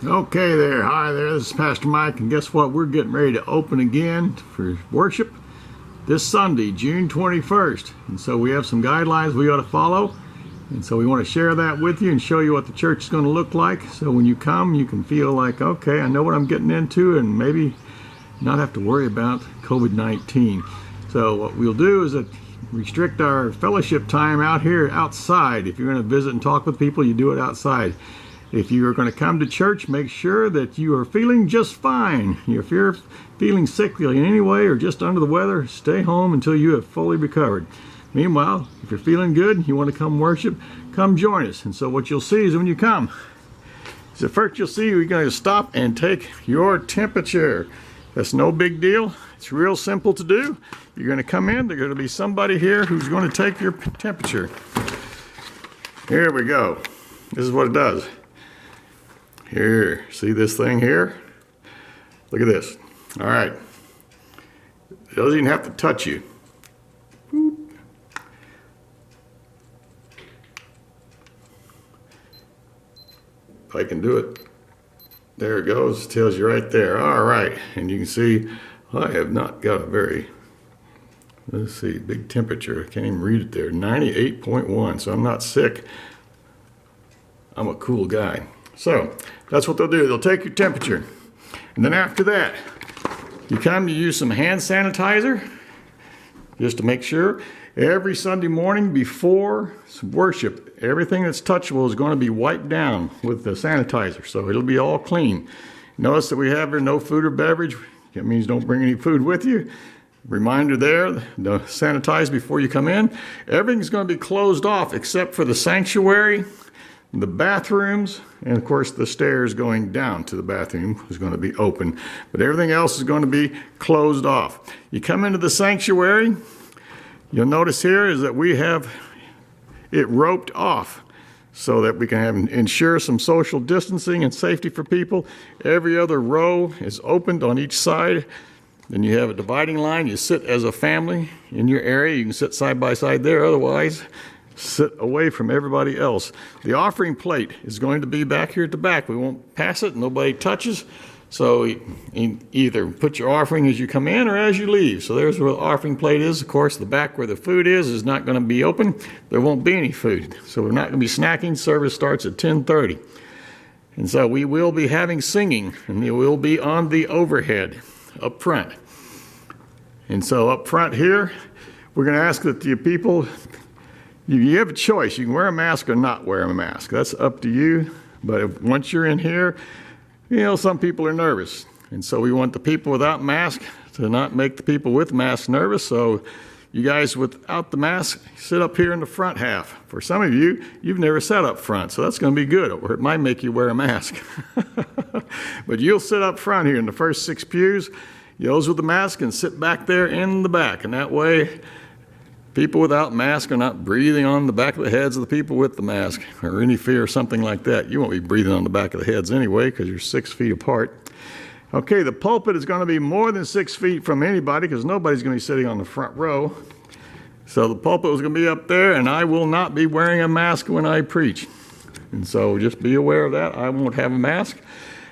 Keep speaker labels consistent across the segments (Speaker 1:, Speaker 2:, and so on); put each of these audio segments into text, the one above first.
Speaker 1: Okay there, hi there, this is Pastor Mike, and guess what? We're getting ready to open again for worship this Sunday, June 21st. And so we have some guidelines we ought to follow. And so we want to share that with you and show you what the church is going to look like. So when you come, you can feel like, okay, I know what I'm getting into, and maybe not have to worry about COVID-19. So what we'll do is restrict our fellowship time out here outside. If you're going to visit and talk with people, you do it outside. If you are going to come to church, make sure that you are feeling just fine. If you're feeling sickly in any way or just under the weather, stay home until you have fully recovered. Meanwhile, if you're feeling good, you want to come worship, come join us. And so what you'll see is when you come, so first you'll see we're going to stop and take your temperature. That's no big deal. It's real simple to do. You're going to come in, there's going to be somebody here who's going to take your temperature. Here we go. This is what it does. Here, see this thing here? Look at this. All right. It doesn't even have to touch you. If I can do it. There it goes. It tells you right there. All right. And you can see I have not got a very, let's see, big temperature. I can't even read it there. 98.1. So I'm not sick. I'm a cool guy. So that's what they'll do. They'll take your temperature. And then after that, you come to use some hand sanitizer just to make sure. Every Sunday morning before worship, everything that's touchable is going to be wiped down with the sanitizer. So it'll be all clean. Notice that we have here no food or beverage. That means don't bring any food with you. Reminder there, sanitize before you come in. Everything's going to be closed off except for the sanctuary, the bathrooms, and of course the stairs going down to the bathroom is going to be open. But everything else is going to be closed off. You come into the sanctuary, you'll notice here is that we have it roped off so that we can ensure some social distancing and safety for people. Every other row is opened on each side. Then you have a dividing line. You sit as a family in your area. You can sit side by side there. Otherwise, sit away from everybody else. The offering plate is going to be back here at the back. We won't pass it. Nobody touches. So either put your offering as you come in or as you leave. So there's where the offering plate is. Of course, the back where the food is not going to be open. There won't be any food. So we're not going to be snacking. Service starts at 10:30. And so we will be having singing, and it will be on the overhead up front. And so up front here, we're going to ask that the people, you have a choice. You can wear a mask or not wear a mask. That's up to you. But once you're in here, you know, some people are nervous. And so we want the people without mask to not make the people with masks nervous. So you guys without the mask, sit up here in the front half. For some of you, you've never sat up front, so that's going to be good. Or it might make you wear a mask. But you'll sit up front here in the first 6 pews. Those with the mask and sit back there in the back. And that way, people without masks are not breathing on the back of the heads of the people with the mask or any fear or something like that. You won't be breathing on the back of the heads anyway because you're 6 feet apart. Okay, the pulpit is going to be more than 6 feet from anybody because nobody's going to be sitting on the front row. So the pulpit is going to be up there, and I will not be wearing a mask when I preach. And so just be aware of that. I won't have a mask.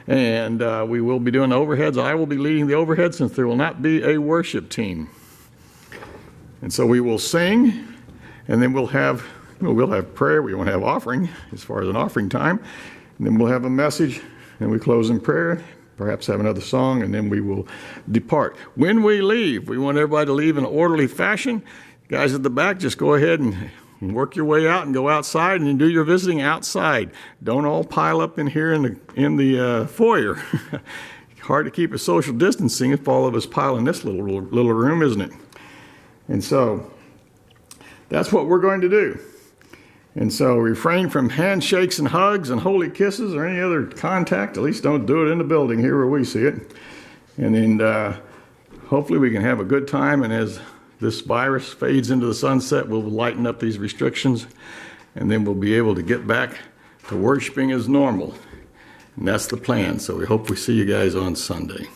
Speaker 1: And we will be doing the overheads. I will be leading the overhead since there will not be a worship team. And so we will sing, and then we'll have prayer. We won't have offering as far as an offering time. And then we'll have a message, and we close in prayer, perhaps have another song, and then we will depart. When we leave, we want everybody to leave in an orderly fashion. Guys at the back, just go ahead and work your way out and go outside and do your visiting outside. Don't all pile up in here in the foyer. Hard to keep a social distancing if all of us pile in this little room, isn't it? And so that's what we're going to do. And so refrain from handshakes and hugs and holy kisses or any other contact. At least don't do it in the building here where we see it. And then hopefully we can have a good time. And as this virus fades into the sunset, we'll lighten up these restrictions. And then we'll be able to get back to worshiping as normal. And that's the plan. So we hope we see you guys on Sunday.